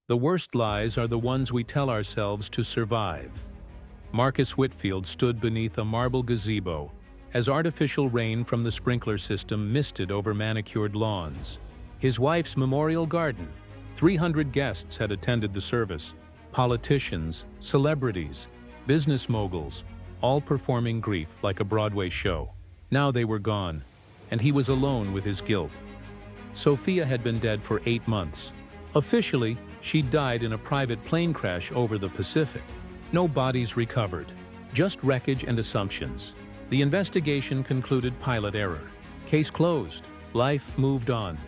The worst lies are the ones we tell ourselves to survive. Marcus Whitfield stood beneath a marble gazebo as artificial rain from the sprinkler system misted over manicured lawns. His wife's memorial garden. 300 guests had attended the service. Politicians, celebrities, business moguls, all performing grief like a Broadway show. Now they were gone, and he was alone with his guilt. Sophia had been dead for 8 months. Officially, she died in a private plane crash over the Pacific. No bodies recovered, just wreckage and assumptions. The investigation concluded pilot error. Case closed. Life moved on.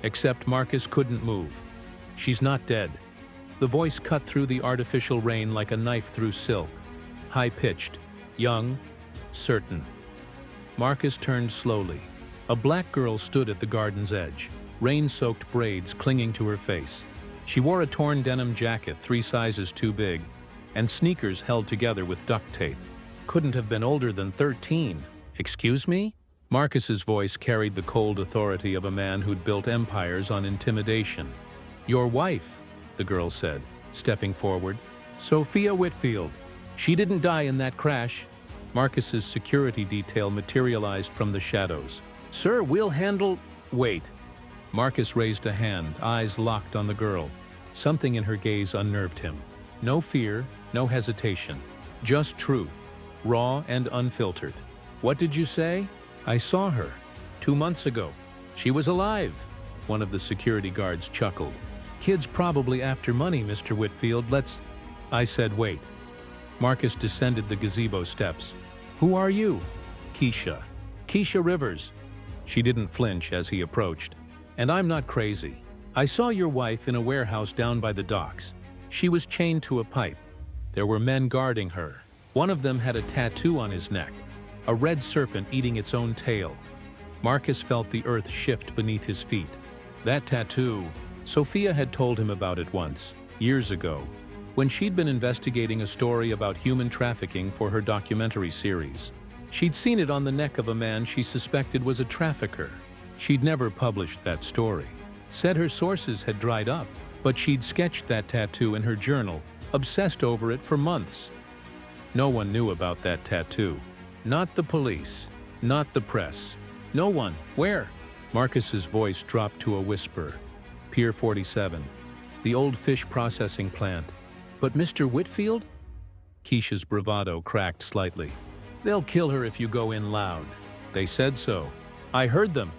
Except Marcus couldn't move. She's not dead. The voice cut through the artificial rain like a knife through silk. High-pitched, young, certain. Marcus turned slowly. A black girl stood at the garden's edge, rain-soaked braids clinging to her face. She wore a torn denim jacket 3 sizes too big, and sneakers held together with duct tape. Couldn't have been older than 13. Excuse me? Marcus's voice carried the cold authority of a man who'd built empires on intimidation. Your wife, the girl said, stepping forward. Sophia Whitfield. She didn't die in that crash. Marcus's security detail materialized from the shadows. Sir, we'll handle... Wait. Marcus raised a hand, eyes locked on the girl. Something in her gaze unnerved him. No fear, no hesitation. Just truth, raw and unfiltered. What did you say? I saw her 2 months ago. She was alive. One of the security guards chuckled. Kids probably after money, Mr. Whitfield. I said wait. Marcus descended the gazebo steps. Who are you? Keisha. Keisha Rivers. She didn't flinch as he approached. And I'm not crazy. I saw your wife in a warehouse down by the docks. She was chained to a pipe. There were men guarding her. One of them had a tattoo on his neck, a red serpent eating its own tail. Marcus felt the earth shift beneath his feet. That tattoo, Sophia had told him about it once, years ago, when she'd been investigating a story about human trafficking for her documentary series. She'd seen it on the neck of a man she suspected was a trafficker. She'd never published that story. Said her sources had dried up, but she'd sketched that tattoo in her journal, obsessed over it for months. No one knew about that tattoo. Not the police, not the press. No one. Where? Marcus's voice dropped to a whisper. Pier 47. The old fish processing plant. But Mr. Whitfield? Keisha's bravado cracked slightly. They'll kill her if you go in loud. They said so. I heard them.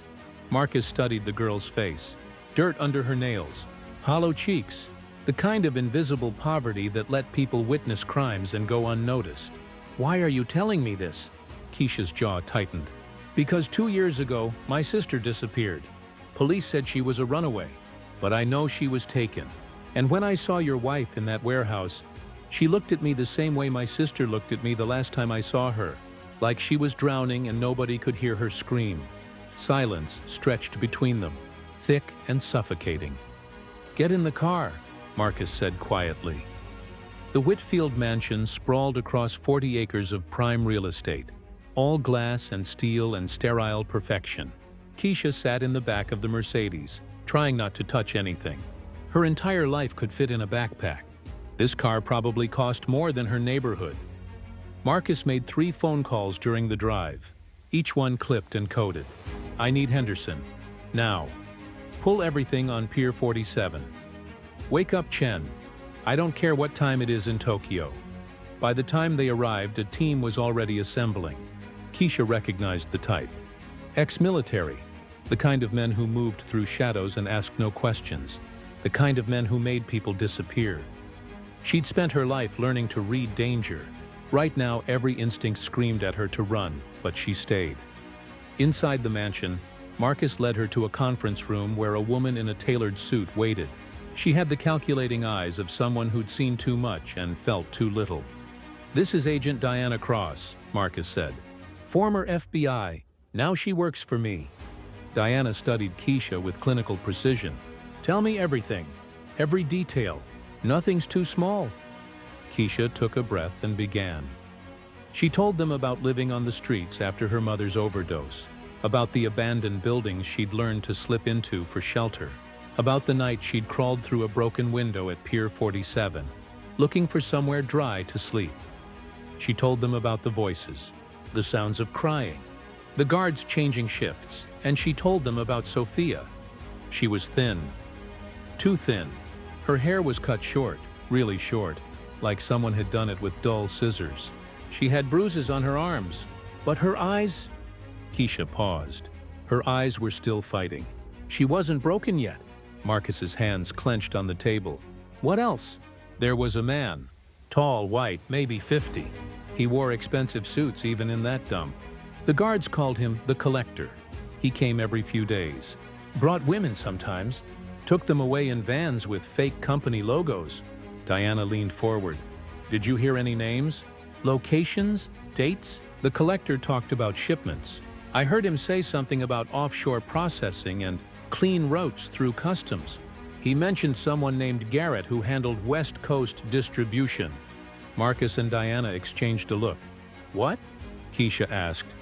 Marcus studied the girl's face. Dirt under her nails. Hollow cheeks. The kind of invisible poverty that let people witness crimes and go unnoticed. Why are you telling me this? Keisha's jaw tightened. Because 2 years ago, my sister disappeared. Police said she was a runaway, but I know she was taken. And when I saw your wife in that warehouse, she looked at me the same way my sister looked at me the last time I saw her, like she was drowning and nobody could hear her scream. Silence stretched between them, thick and suffocating. Get in the car, Marcus said quietly. The Whitfield mansion sprawled across 40 acres of prime real estate, all glass and steel and sterile perfection. Keisha sat in the back of the Mercedes, trying not to touch anything. Her entire life could fit in a backpack. This car probably cost more than her neighborhood. Marcus made 3 phone calls during the drive, each one clipped and coded. I need Henderson. Now. Pull everything on Pier 47. Wake up Chen. I don't care what time it is in Tokyo. By the time they arrived, a team was already assembling. Keisha recognized the type. Ex-military, the kind of men who moved through shadows and asked no questions, the kind of men who made people disappear. She'd spent her life learning to read danger. Right now, every instinct screamed at her to run, but she stayed. Inside the mansion, Marcus led her to a conference room where a woman in a tailored suit waited. She had the calculating eyes of someone who'd seen too much and felt too little. This is Agent Diana Cross, Marcus said. Former FBI. Now she works for me. Diana studied Keisha with clinical precision. Tell me everything. Every detail. Nothing's too small. Keisha took a breath and began. She told them about living on the streets after her mother's overdose, about the abandoned buildings she'd learned to slip into for shelter, About the night she'd crawled through a broken window at Pier 47, looking for somewhere dry to sleep. She told them about the voices, the sounds of crying, the guards changing shifts, and she told them about Sophia. She was thin. Too thin. Her hair was cut short, really short, like someone had done it with dull scissors. She had bruises on her arms, but her eyes… Keisha paused. Her eyes were still fighting. She wasn't broken yet. Marcus's hands clenched on the table. What else? There was a man. Tall, white, maybe 50. He wore expensive suits even in that dump. The guards called him the Collector. He came every few days. Brought women sometimes. Took them away in vans with fake company logos. Diana leaned forward. Did you hear any names? Locations? Dates? The Collector talked about shipments. I heard him say something about offshore processing and clean routes through customs. He mentioned someone named Garrett who handled West Coast distribution. Marcus and Diana exchanged a look. What? Keisha asked.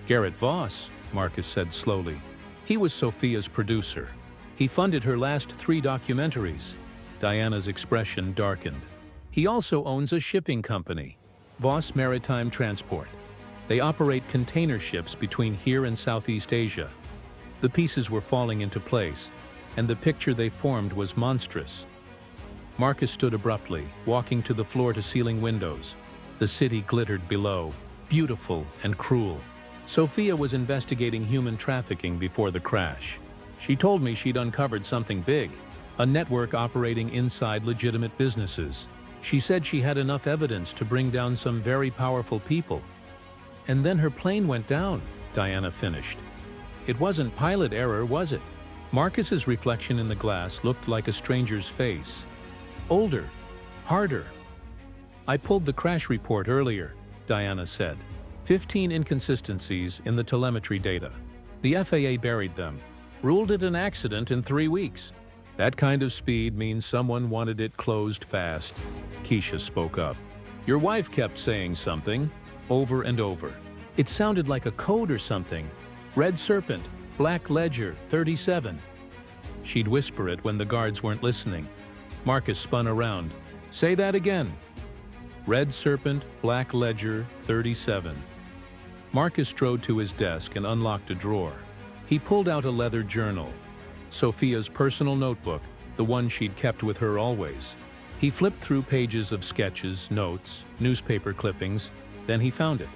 Garrett Voss, Marcus said slowly. He was Sophia's producer. He funded her last 3 documentaries. Diana's expression darkened. He also owns a shipping company, Voss Maritime Transport. They operate container ships between here and Southeast Asia. The pieces were falling into place, and the picture they formed was monstrous. Marcus stood abruptly, walking to the floor-to-ceiling windows. The city glittered below, beautiful and cruel. Sophia was investigating human trafficking before the crash. She told me she'd uncovered something big, a network operating inside legitimate businesses. She said she had enough evidence to bring down some very powerful people. And then her plane went down, Diana finished. It wasn't pilot error, was it? Marcus's reflection in the glass looked like a stranger's face. Older, harder. I pulled the crash report earlier, Diana said. 15 inconsistencies in the telemetry data. The FAA buried them, ruled it an accident in 3 weeks. That kind of speed means someone wanted it closed fast. Keisha spoke up. Your wife kept saying something, over and over. It sounded like a code or something. Red Serpent, Black Ledger, 37. She'd whisper it when the guards weren't listening. Marcus spun around. Say that again. Red Serpent, Black Ledger, 37. Marcus strode to his desk and unlocked a drawer. He pulled out a leather journal. Sophia's personal notebook, the one she'd kept with her always. He flipped through pages of sketches, notes, newspaper clippings, then he found it.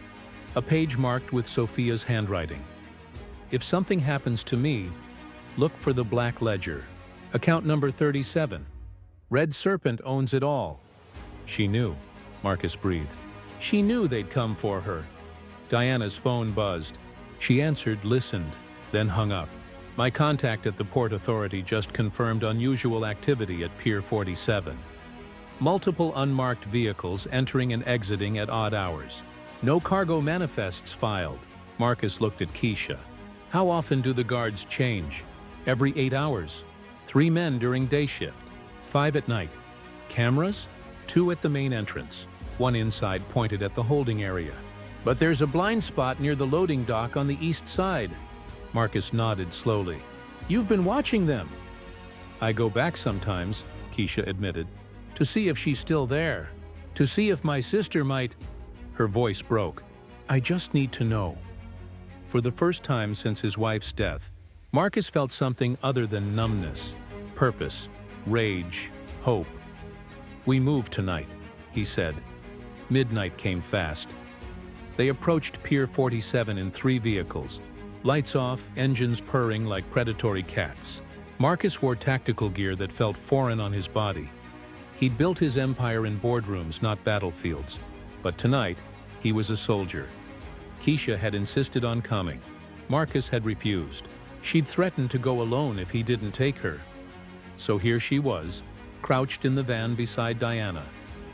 A page marked with Sophia's handwriting. If something happens to me, look for the Black Ledger. Account number 37. Red Serpent owns it all. She knew, Marcus breathed. She knew they'd come for her. Diana's phone buzzed. She answered, listened, then hung up. My contact at the Port Authority just confirmed unusual activity at Pier 47. Multiple unmarked vehicles entering and exiting at odd hours. No cargo manifests filed. Marcus looked at Keisha. How often do the guards change? Every 8 hours. 3 men during day shift. 5 at night. Cameras? 2 at the main entrance. 1 inside pointed at the holding area. But there's a blind spot near the loading dock on the east side. Marcus nodded slowly. You've been watching them. I go back sometimes, Keisha admitted, to see if she's still there. To see if my sister might… Her voice broke. I just need to know. For the first time since his wife's death, Marcus felt something other than numbness, purpose, rage, hope. We move tonight, he said. Midnight came fast. They approached Pier 47 in 3 vehicles. Lights off, engines purring like predatory cats. Marcus wore tactical gear that felt foreign on his body. He'd built his empire in boardrooms, not battlefields. But tonight, he was a soldier. Keisha had insisted on coming. Marcus had refused. She'd threatened to go alone if he didn't take her. So here she was, crouched in the van beside Diana,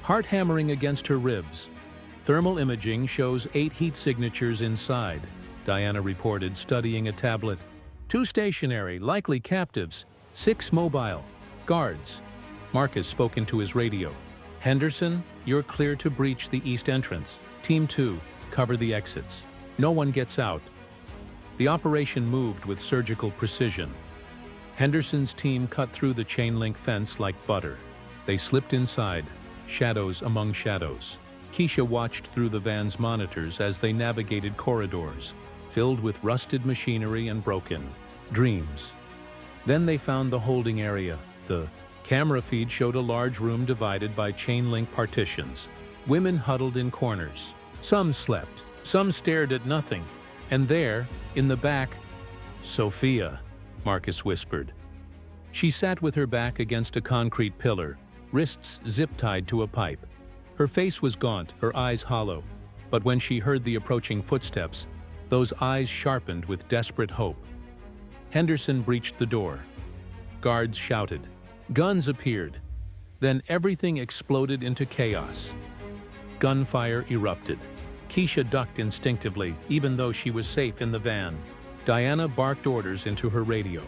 heart hammering against her ribs. Thermal imaging shows 8 heat signatures inside, Diana reported, studying a tablet. 2 stationary, likely captives. 6 mobile. Guards. Marcus spoke into his radio. Henderson, you're clear to breach the east entrance. Team 2, cover the exits. No one gets out. The operation moved with surgical precision. Henderson's team cut through the chain-link fence like butter. They slipped inside, shadows among shadows. Keisha watched through the van's monitors as they navigated corridors, filled with rusted machinery and broken dreams. Then they found the holding area. The camera feed showed a large room divided by chain-link partitions. Women huddled in corners. Some slept, some stared at nothing. And there, in the back, Sophia, Marcus whispered. She sat with her back against a concrete pillar, wrists zip-tied to a pipe. Her face was gaunt, her eyes hollow. But when she heard the approaching footsteps, those eyes sharpened with desperate hope. Henderson breached the door. Guards shouted. Guns appeared. Then everything exploded into chaos. Gunfire erupted. Keisha ducked instinctively, even though she was safe in the van. Diana barked orders into her radio.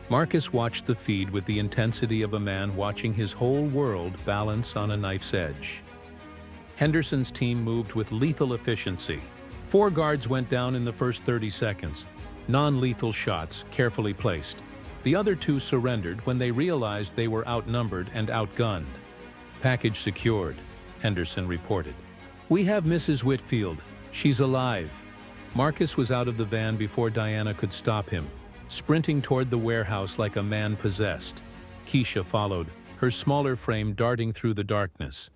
Marcus watched the feed with the intensity of a man watching his whole world balance on a knife's edge. Henderson's team moved with lethal efficiency. 4 guards went down in the first 30 seconds. Non-lethal shots, carefully placed. The other 2 surrendered when they realized they were outnumbered and outgunned. Package secured, Henderson reported. We have Mrs. Whitfield. She's alive. Marcus was out of the van before Diana could stop him, sprinting toward the warehouse like a man possessed. Keisha followed, her smaller frame darting through the darkness.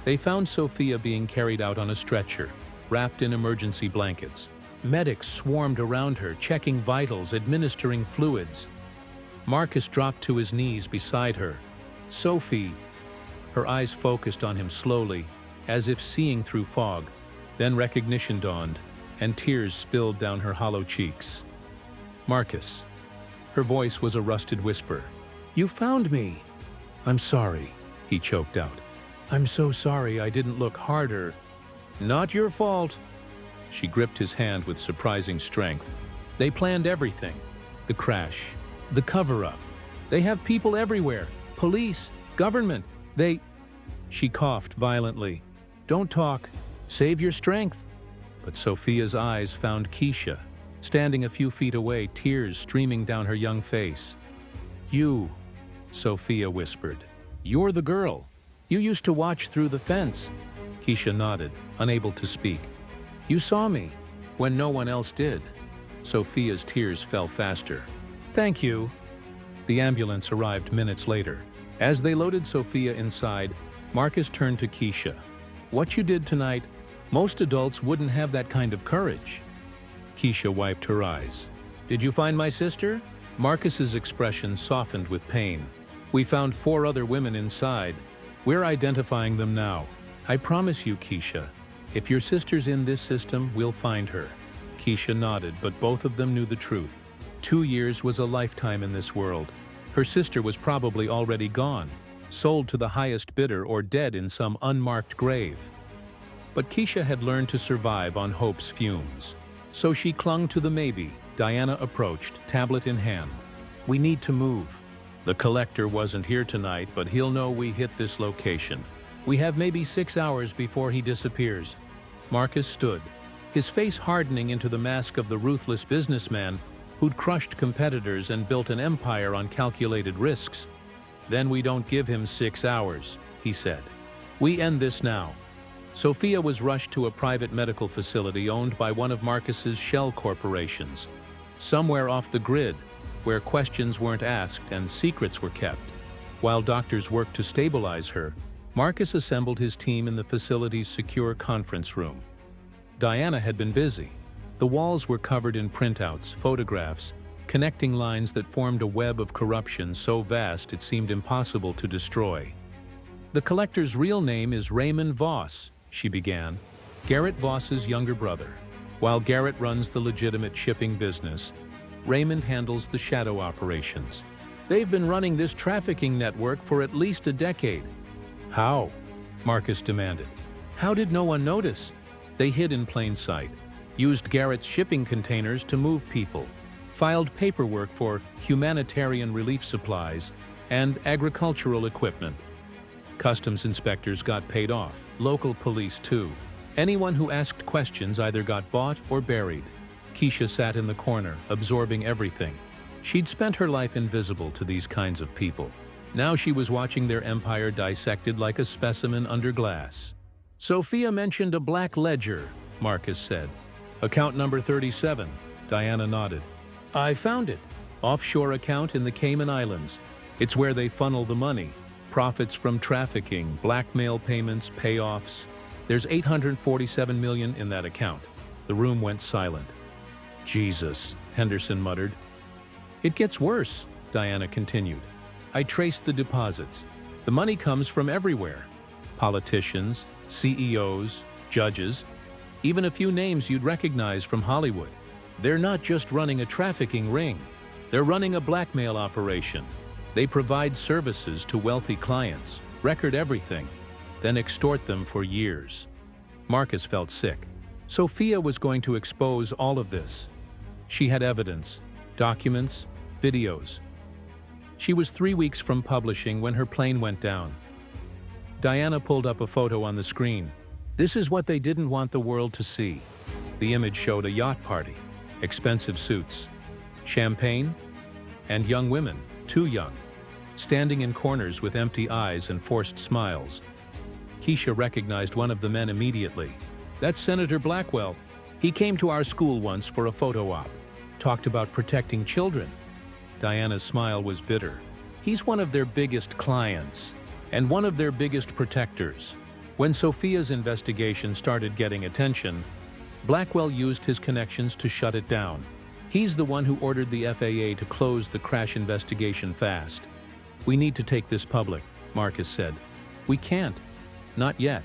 They found Sophia being carried out on a stretcher, wrapped in emergency blankets. Medics swarmed around her, checking vitals, administering fluids. Marcus dropped to his knees beside her. Sophie, her eyes focused on him slowly, as if seeing through fog. Then recognition dawned, and tears spilled down her hollow cheeks. Marcus. Her voice was a rusted whisper. You found me. I'm sorry, he choked out. I'm so sorry I didn't look harder. Not your fault. She gripped his hand with surprising strength. They planned everything. The crash, the cover-up. They have people everywhere. Police, government. She coughed violently. Don't talk. Save your strength. But Sophia's eyes found Keisha, standing a few feet away, tears streaming down her young face. You, Sophia whispered. You're the girl. You used to watch through the fence. Keisha nodded, unable to speak. You saw me, when no one else did. Sophia's tears fell faster. Thank you. The ambulance arrived minutes later. As they loaded Sophia inside, Marcus turned to Keisha. What you did tonight, most adults wouldn't have that kind of courage. Keisha wiped her eyes. Did you find my sister? Marcus's expression softened with pain. We found 4 other women inside. We're identifying them now. I promise you, Keisha, if your sister's in this system, we'll find her. Keisha nodded, but both of them knew the truth. 2 years was a lifetime in this world. Her sister was probably already gone, sold to the highest bidder or dead in some unmarked grave. But Keisha had learned to survive on hope's fumes. So she clung to the maybe. Diana approached, tablet in hand. We need to move. The collector wasn't here tonight, but he'll know we hit this location. We have maybe 6 hours before he disappears. Marcus stood, his face hardening into the mask of the ruthless businessman who'd crushed competitors and built an empire on calculated risks. Then we don't give him 6 hours, he said. We end this now. Sophia was rushed to a private medical facility owned by one of Marcus's shell corporations, somewhere off the grid, where questions weren't asked and secrets were kept. While doctors worked to stabilize her, Marcus assembled his team in the facility's secure conference room. Diana had been busy. The walls were covered in printouts, photographs, connecting lines that formed a web of corruption so vast it seemed impossible to destroy. The collector's real name is Raymond Voss, she began, Garrett Voss's younger brother. While Garrett runs the legitimate shipping business, Raymond handles the shadow operations. They've been running this trafficking network for at least a decade. How? Marcus demanded. How did no one notice? They hid in plain sight, used Garrett's shipping containers to move people, filed paperwork for humanitarian relief supplies and agricultural equipment. Customs inspectors got paid off, local police too. Anyone who asked questions either got bought or buried. Keisha sat in the corner, absorbing everything. She'd spent her life invisible to these kinds of people. Now she was watching their empire dissected like a specimen under glass. "Sophia mentioned a black ledger," Marcus said. "Account number 37, Diana nodded. "I found it. Offshore account in the Cayman Islands. It's where they funnel the money. Profits from trafficking, blackmail payments, payoffs. There's $847 million in that account." The room went silent. "Jesus," Henderson muttered. "It gets worse," Diana continued. "I traced the deposits. The money comes from everywhere. Politicians, CEOs, judges, even a few names you'd recognize from Hollywood. They're not just running a trafficking ring. They're running a blackmail operation. They provide services to wealthy clients, record everything, then extort them for years." Marcus felt sick. Sophia was going to expose all of this. She had evidence, documents, videos. She was 3 weeks from publishing when her plane went down. Diana pulled up a photo on the screen. This is what they didn't want the world to see. The image showed a yacht party, expensive suits, champagne, and young women, too young, standing in corners with empty eyes and forced smiles. Keisha recognized one of the men immediately. "That's Senator Blackwell. He came to our school once for a photo op. Talked about protecting children." Diana's smile was bitter. "He's one of their biggest clients, and one of their biggest protectors." When Sophia's investigation started getting attention, Blackwell used his connections to shut it down. He's the one who ordered the FAA to close the crash investigation fast. "We need to take this public," Marcus said. "We can't. Not yet."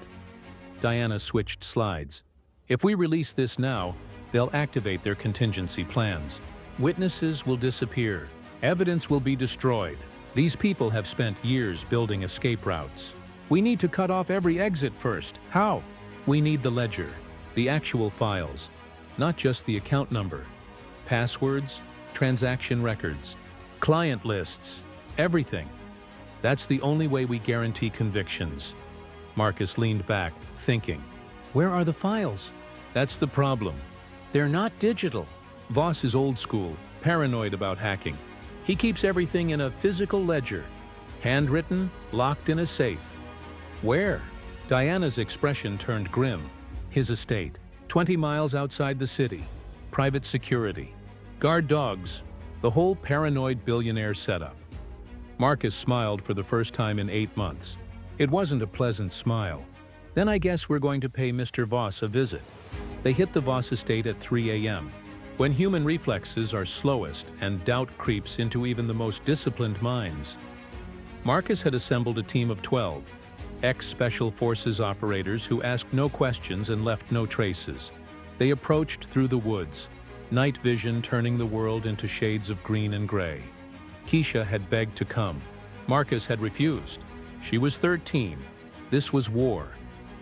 Diana switched slides. "If we release this now, they'll activate their contingency plans. Witnesses will disappear. Evidence will be destroyed. These people have spent years building escape routes. We need to cut off every exit first. How? We need the ledger, the actual files, not just the account number. Passwords, transaction records, client lists, everything. That's the only way we guarantee convictions." Marcus leaned back, thinking. "Where are the files?" "That's the problem. They're not digital. Voss is old school, paranoid about hacking. He keeps everything in a physical ledger, handwritten, locked in a safe." "Where?" Diana's expression turned grim. "His estate, 20 miles outside the city. Private security, guard dogs, the whole paranoid billionaire setup." Marcus smiled for the first time in 8 months. It wasn't a pleasant smile. "Then I guess we're going to pay Mr. Voss a visit." They hit the Voss estate at 3 a.m. when human reflexes are slowest and doubt creeps into even the most disciplined minds. Marcus had assembled a team of 12, ex-Special Forces operators who asked no questions and left no traces. They approached through the woods, night vision turning the world into shades of green and gray. Keisha had begged to come. Marcus had refused. She was 13. This was war.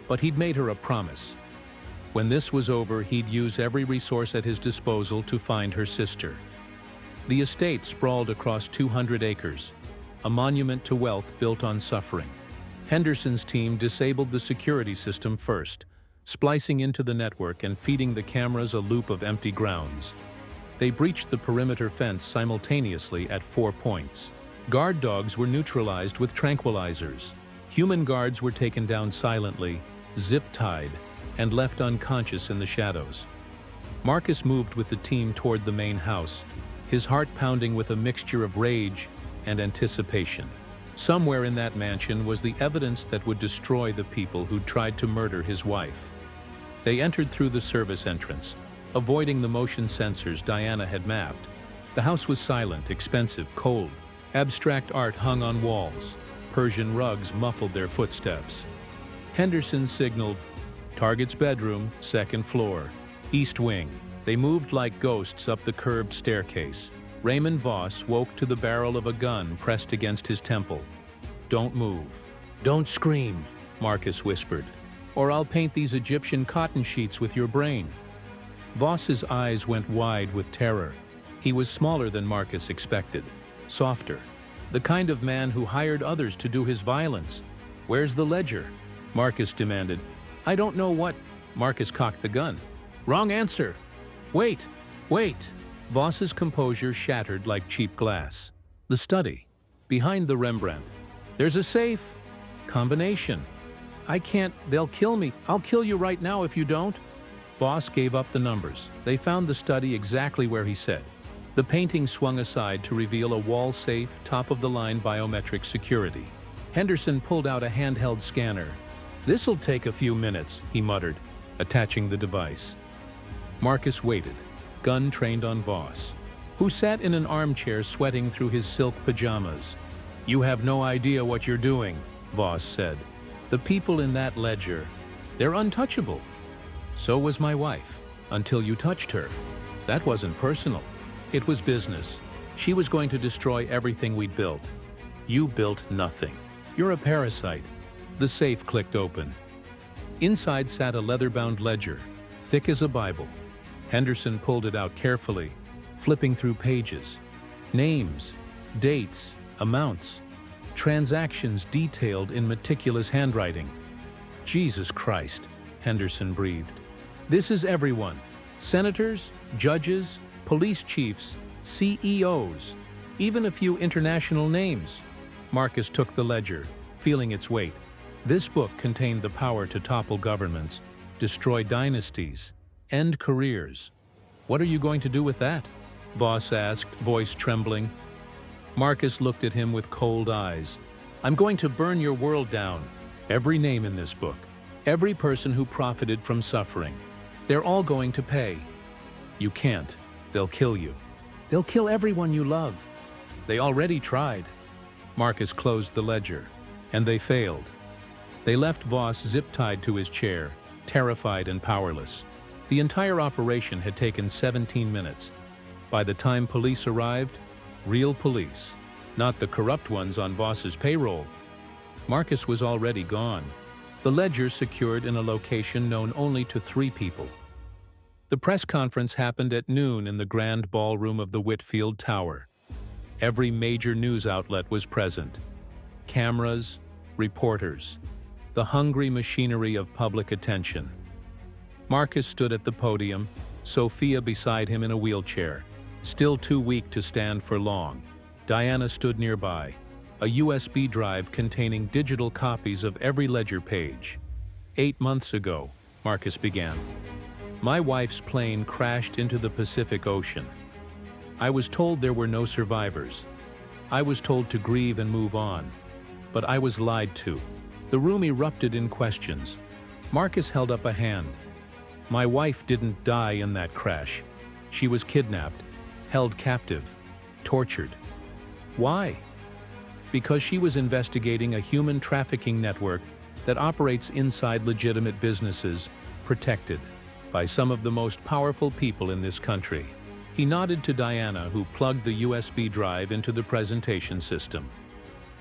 But he'd made her a promise. When this was over, he'd use every resource at his disposal to find her sister. The estate sprawled across 200 acres, a monument to wealth built on suffering. Henderson's team disabled the security system first, splicing into the network and feeding the cameras a loop of empty grounds. They breached the perimeter fence simultaneously at 4 points. Guard dogs were neutralized with tranquilizers. Human guards were taken down silently, zip-tied, and left unconscious in the shadows. Marcus moved with the team toward the main house, his heart pounding with a mixture of rage and anticipation. Somewhere in that mansion was the evidence that would destroy the people who'd tried to murder his wife. They entered through the service entrance, avoiding the motion sensors Diana had mapped. The house was silent, expensive, cold. Abstract art hung on walls. Persian rugs muffled their footsteps. Henderson signaled, "Target's bedroom, 2nd floor, east wing." They moved like ghosts up the curved staircase. Raymond Voss woke to the barrel of a gun pressed against his temple. "Don't move. Don't scream," Marcus whispered, "or I'll paint these Egyptian cotton sheets with your brain." Voss's eyes went wide with terror. He was smaller than Marcus expected, softer, the kind of man who hired others to do his violence. "Where's the ledger?" Marcus demanded. "I don't know what—" Marcus cocked the gun. "Wrong answer. Wait, wait." Voss's composure shattered like cheap glass. The study. Behind the Rembrandt. There's a safe. Combination. I can't. They'll kill me. I'll kill you right now if you don't. Voss gave up the numbers. They found the study exactly where he said. The painting swung aside to reveal a wall-safe, top-of-the-line biometric security. Henderson pulled out a handheld scanner. "This'll take a few minutes," he muttered, attaching the device. Marcus waited, gun trained on Voss, who sat in an armchair sweating through his silk pajamas. "You have no idea what you're doing," Voss said. "The people in that ledger, they're untouchable. So was my wife, until you touched her. That wasn't personal. It was business. She was going to destroy everything we'd built. You built nothing. You're a parasite." The safe clicked open. Inside sat a leather-bound ledger, thick as a Bible. Henderson pulled it out carefully, flipping through pages. Names, dates, amounts, transactions detailed in meticulous handwriting. "Jesus Christ," Henderson breathed. "This is everyone. Senators, judges, police chiefs, CEOs, even a few international names." Marcus took the ledger, feeling its weight. This book contained the power to topple governments, destroy dynasties, end careers. "What are you going to do with that?" Voss asked, voice trembling. Marcus looked at him with cold eyes. "I'm going to burn your world down. Every name in this book. Every person who profited from suffering. They're all going to pay." "You can't. They'll kill you. They'll kill everyone you love. They already tried." Marcus closed the ledger, and they failed. They left Voss zip-tied to his chair, terrified and powerless. The entire operation had taken 17 minutes. By the time police arrived, real police, not the corrupt ones on Voss's payroll, Marcus was already gone. The ledger secured in a location known only to 3 people. The press conference happened at noon in the grand ballroom of the Whitfield Tower. Every major news outlet was present. Cameras, reporters, the hungry machinery of public attention. Marcus stood at the podium, Sophia beside him in a wheelchair, still too weak to stand for long. Diana stood nearby, a USB drive containing digital copies of every ledger page. 8 months ago, Marcus began, my wife's plane crashed into the Pacific Ocean. I was told there were no survivors. I was told to grieve and move on. But I was lied to. The room erupted in questions. Marcus held up a hand. My wife didn't die in that crash. She was kidnapped, held captive, tortured. Why? Because she was investigating a human trafficking network that operates inside legitimate businesses, protected by some of the most powerful people in this country. He nodded to Diana, who plugged the USB drive into the presentation system.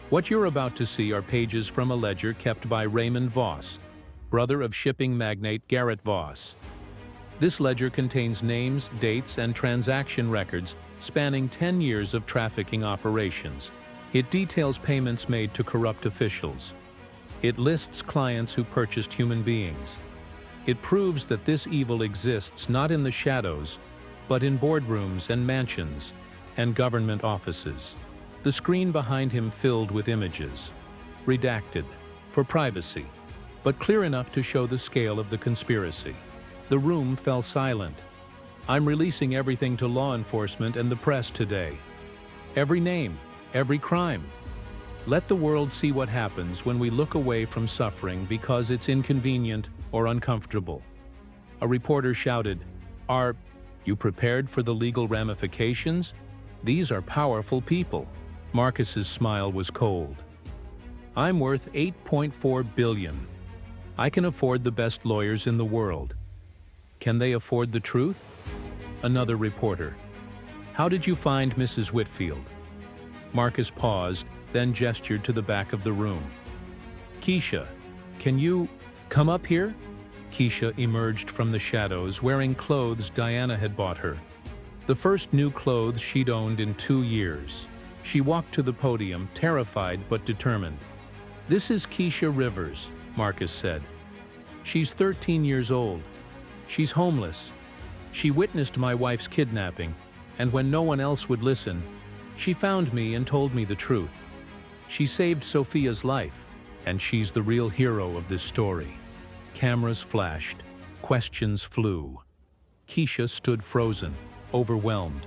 What you're about to see are pages from a ledger kept by Raymond Voss, brother of shipping magnate Garrett Voss. This ledger contains names, dates, and transaction records spanning 10 years of trafficking operations. It details payments made to corrupt officials. It lists clients who purchased human beings. It proves that this evil exists not in the shadows, but in boardrooms and mansions and government offices. The screen behind him filled with images, redacted, for privacy, but clear enough to show the scale of the conspiracy. The room fell silent. I'm releasing everything to law enforcement and the press today. Every name, every crime. Let the world see what happens when we look away from suffering because it's inconvenient or uncomfortable. A reporter shouted, Are you prepared for the legal ramifications? These are powerful people. Marcus's smile was cold. I'm worth $8.4 billion. I can afford the best lawyers in the world. Can they afford the truth? Another reporter. How did you find Mrs. Whitfield? Marcus paused, then gestured to the back of the room. Keisha, can you come up here? Keisha emerged from the shadows wearing clothes Diana had bought her. The first new clothes she'd owned in 2 years. She walked to the podium, terrified but determined. This is Keisha Rivers, Marcus said. She's 13 years old. She's homeless. She witnessed my wife's kidnapping, And when no one else would listen, she found me and told me the truth. She saved Sophia's life, and she's the real hero of this story. Cameras flashed, questions flew. Keisha stood frozen, overwhelmed.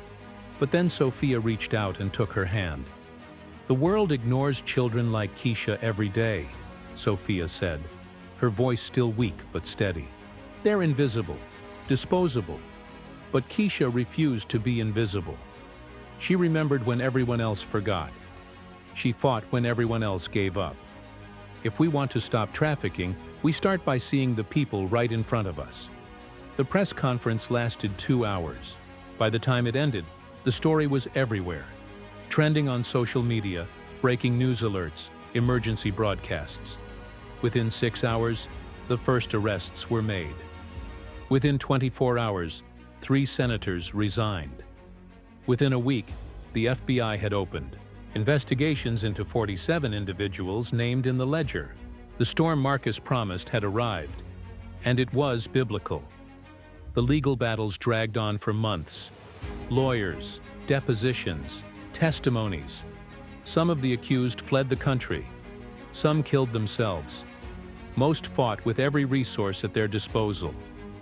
But then Sophia reached out and took her hand. "The world ignores children like Keisha every day," Sophia said, her voice still weak but steady. "They're invisible, disposable." But Keisha refused to be invisible. She remembered when everyone else forgot. She fought when everyone else gave up. If we want to stop trafficking, we start by seeing the people right in front of us. The press conference lasted 2 hours. By the time it ended, the story was everywhere. Trending on social media, breaking news alerts, emergency broadcasts. Within 6 hours, the first arrests were made. Within 24 hours, 3 senators resigned. Within a week, the FBI had opened investigations into 47 individuals named in the ledger. The storm Marcus promised had arrived, and it was biblical. The legal battles dragged on for months. Lawyers, depositions, testimonies. Some of the accused fled the country. Some killed themselves. Most fought with every resource at their disposal,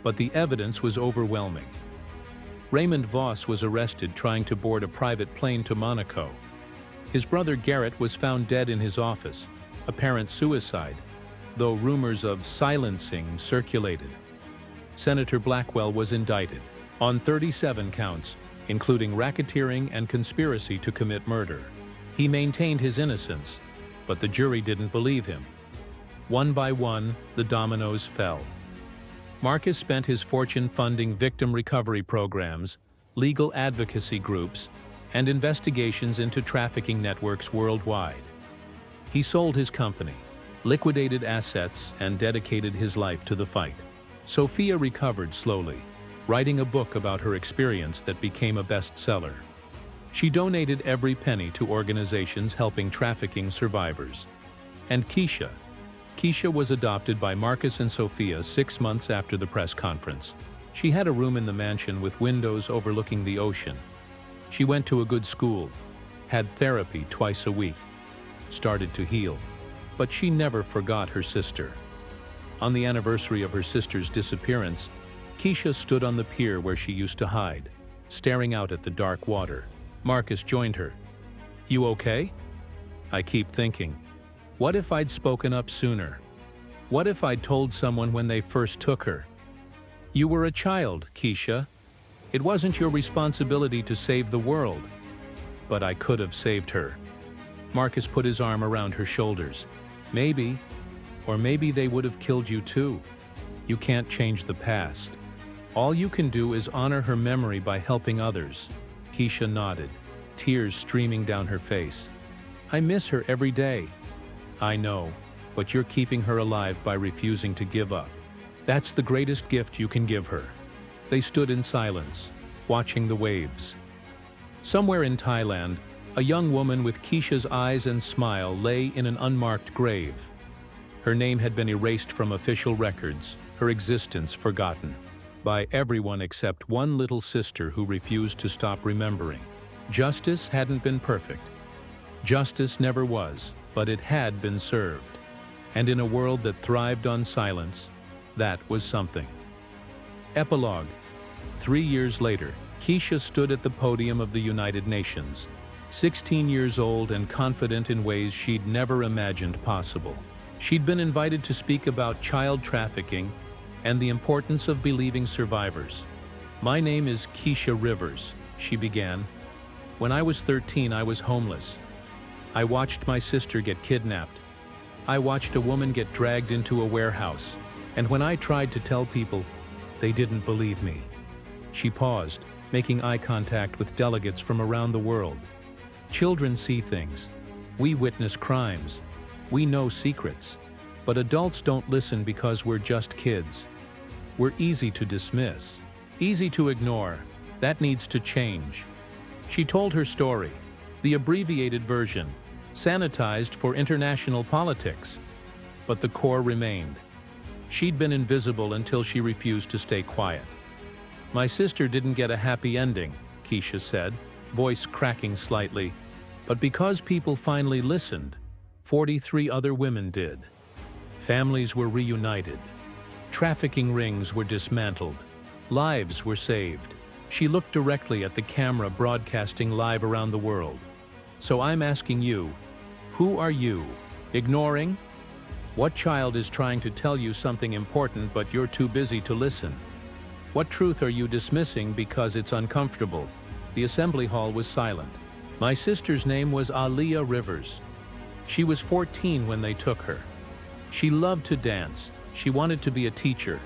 but the evidence was overwhelming. Raymond Voss was arrested trying to board a private plane to Monaco. His brother Garrett was found dead in his office, apparent suicide, though rumors of silencing circulated. Senator Blackwell was indicted on 37 counts, including racketeering and conspiracy to commit murder. He maintained his innocence, but the jury didn't believe him. One by one, the dominoes fell. Marcus spent his fortune funding victim recovery programs, legal advocacy groups, and investigations into trafficking networks worldwide. He sold his company, liquidated assets, and dedicated his life to the fight. Sophia recovered slowly, writing a book about her experience that became a bestseller. She donated every penny to organizations helping trafficking survivors. And Keisha was adopted by Marcus and Sophia 6 months after the press conference. She had a room in the mansion with windows overlooking the ocean. She went to a good school, had therapy twice a week, started to heal. But she never forgot her sister. On the anniversary of her sister's disappearance, Keisha stood on the pier where she used to hide, staring out at the dark water. Marcus joined her. "You okay?" "I keep thinking, what if I'd spoken up sooner? What if I'd told someone when they first took her?" "You were a child, Keisha. It wasn't your responsibility to save the world. But I could have saved her." Marcus put his arm around her shoulders. "Maybe, or maybe they would have killed you too. You can't change the past. All you can do is honor her memory by helping others." Keisha nodded, tears streaming down her face. "I miss her every day." "I know, but you're keeping her alive by refusing to give up. That's the greatest gift you can give her." They stood in silence, watching the waves. Somewhere in Thailand, a young woman with Keisha's eyes and smile lay in an unmarked grave. Her name had been erased from official records, her existence forgotten, by everyone except one little sister who refused to stop remembering. Justice hadn't been perfect. Justice never was, but it had been served. And in a world that thrived on silence, that was something. Epilogue. 3 years later, Keisha stood at the podium of the United Nations, 16 years old and confident in ways she'd never imagined possible. She'd been invited to speak about child trafficking and the importance of believing survivors. "My name is Keisha Rivers," she began. "When I was 13, I was homeless. I watched my sister get kidnapped. I watched a woman get dragged into a warehouse. And when I tried to tell people, they didn't believe me." She paused, making eye contact with delegates from around the world. "Children see things. We witness crimes. We know secrets. But adults don't listen because we're just kids. We're easy to dismiss, easy to ignore. That needs to change." She told her story, the abbreviated version, sanitized for international politics. But the core remained. She'd been invisible until she refused to stay quiet. "My sister didn't get a happy ending," Keisha said, voice cracking slightly. But because people finally listened, 43 other women did. Families were reunited. Trafficking rings were dismantled. Lives were saved. She looked directly at the camera broadcasting live around the world. So I'm asking you, who are you? Ignoring? What child is trying to tell you something important but you're too busy to listen? What truth are you dismissing because it's uncomfortable? The assembly hall was silent. My sister's name was Aaliyah Rivers. She was 14 when they took her. She loved to dance. She wanted to be a teacher.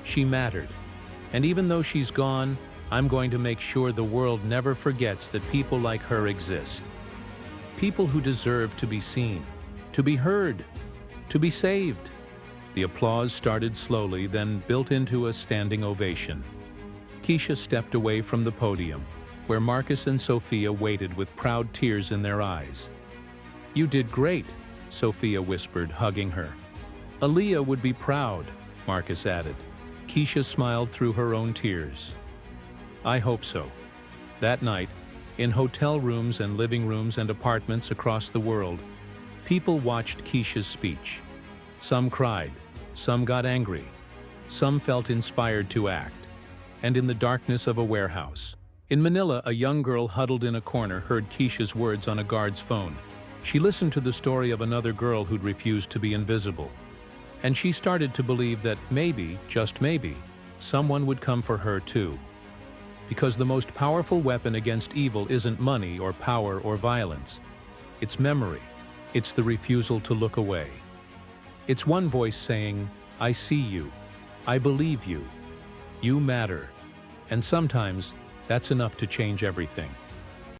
She mattered. And even though she's gone, I'm going to make sure the world never forgets that people like her exist. People who deserve to be seen, to be heard, to be saved. The applause started slowly, then built into a standing ovation. Keisha stepped away from the podium, where Marcus and Sophia waited with proud tears in their eyes. "You did great," Sophia whispered, hugging her. "Aaliyah would be proud," Marcus added. Keisha smiled through her own tears. "I hope so." That night, in hotel rooms and living rooms and apartments across the world, people watched Keisha's speech. Some cried, some got angry, some felt inspired to act. And in the darkness of a warehouse, in Manila, a young girl huddled in a corner heard Keisha's words on a guard's phone. She listened to the story of another girl who'd refused to be invisible. And she started to believe that maybe, just maybe, someone would come for her too. Because the most powerful weapon against evil isn't money or power or violence. It's memory. It's the refusal to look away. It's one voice saying, "I see you. I believe you. You matter." And sometimes, that's enough to change everything.